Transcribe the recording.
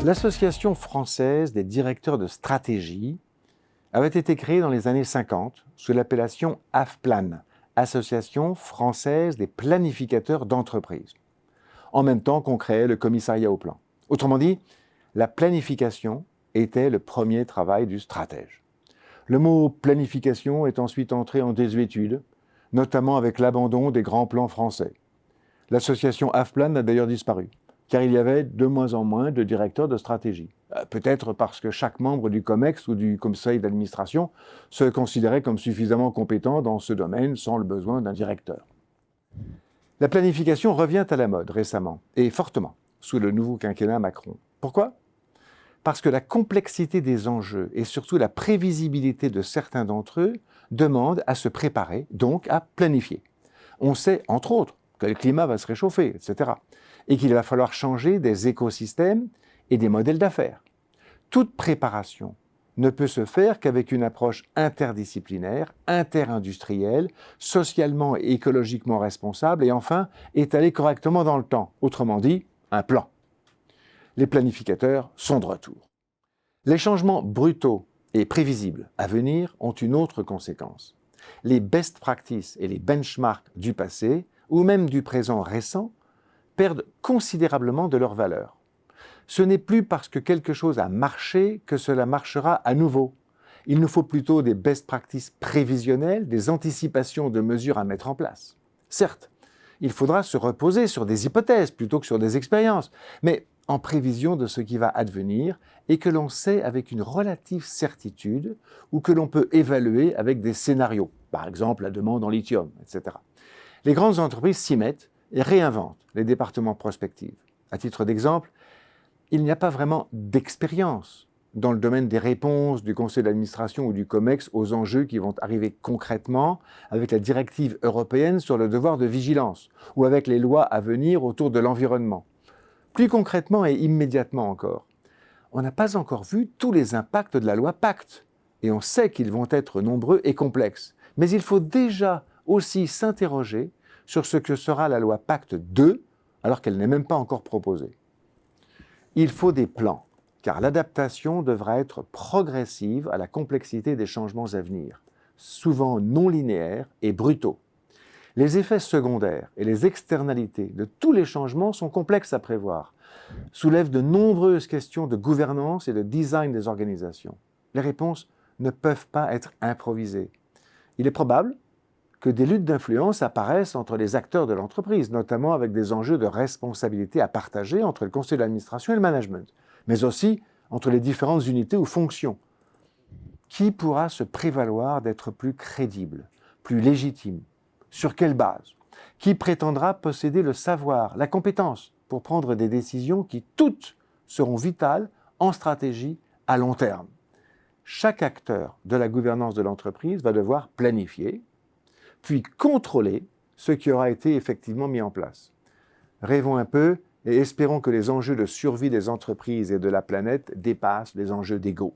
L'Association française des directeurs de stratégie avait été créée dans les années 50 sous l'appellation AFPLAN, Association française des planificateurs d'entreprise, en même temps qu'on créait le commissariat au plan. Autrement dit, la planification était le premier travail du stratège. Le mot planification est ensuite entré en désuétude, notamment avec l'abandon des grands plans français. L'association AFPLAN a d'ailleurs disparu, car il y avait de moins en moins de directeurs de stratégie. Peut-être parce que chaque membre du COMEX ou du conseil d'administration se considérait comme suffisamment compétent dans ce domaine sans le besoin d'un directeur. La planification revient à la mode récemment, et fortement, sous le nouveau quinquennat Macron. Pourquoi ? Parce que la complexité des enjeux et surtout la prévisibilité de certains d'entre eux demandent à se préparer, donc à planifier. On sait, entre autres, que le climat va se réchauffer, etc. Et qu'il va falloir changer des écosystèmes et des modèles d'affaires. Toute préparation ne peut se faire qu'avec une approche interdisciplinaire, interindustrielle, socialement et écologiquement responsable et enfin étalée correctement dans le temps. Autrement dit, un plan. Les planificateurs sont de retour. Les changements brutaux et prévisibles à venir ont une autre conséquence. Les best practices et les benchmarks du passé, ou même du présent récent, perdent considérablement de leur valeur. Ce n'est plus parce que quelque chose a marché que cela marchera à nouveau. Il nous faut plutôt des best practices prévisionnelles, des anticipations de mesures à mettre en place. Certes, il faudra se reposer sur des hypothèses plutôt que sur des expériences, mais en prévision de ce qui va advenir et que l'on sait avec une relative certitude ou que l'on peut évaluer avec des scénarios, par exemple la demande en lithium, etc. Les grandes entreprises s'y mettent et réinventent les départements prospectifs. À titre d'exemple, il n'y a pas vraiment d'expérience dans le domaine des réponses du conseil d'administration ou du COMEX aux enjeux qui vont arriver concrètement avec la directive européenne sur le devoir de vigilance ou avec les lois à venir autour de l'environnement. Plus concrètement et immédiatement encore, on n'a pas encore vu tous les impacts de la loi Pacte et on sait qu'ils vont être nombreux et complexes. Mais il faut déjà aussi s'interroger sur ce que sera la loi Pacte 2 alors qu'elle n'est même pas encore proposée. Il faut des plans, car l'adaptation devra être progressive à la complexité des changements à venir, souvent non linéaires et brutaux. Les effets secondaires et les externalités de tous les changements sont complexes à prévoir, soulèvent de nombreuses questions de gouvernance et de design des organisations. Les réponses ne peuvent pas être improvisées. Il est probable que des luttes d'influence apparaissent entre les acteurs de l'entreprise, notamment avec des enjeux de responsabilité à partager entre le conseil d'administration et le management, mais aussi entre les différentes unités ou fonctions. Qui pourra se prévaloir d'être plus crédible, plus légitime ? Sur quelle base ? Qui prétendra posséder le savoir, la compétence pour prendre des décisions qui toutes seront vitales en stratégie à long terme ? Chaque acteur de la gouvernance de l'entreprise va devoir planifier, puis contrôler ce qui aura été effectivement mis en place. Rêvons un peu et espérons que les enjeux de survie des entreprises et de la planète dépassent les enjeux d'ego.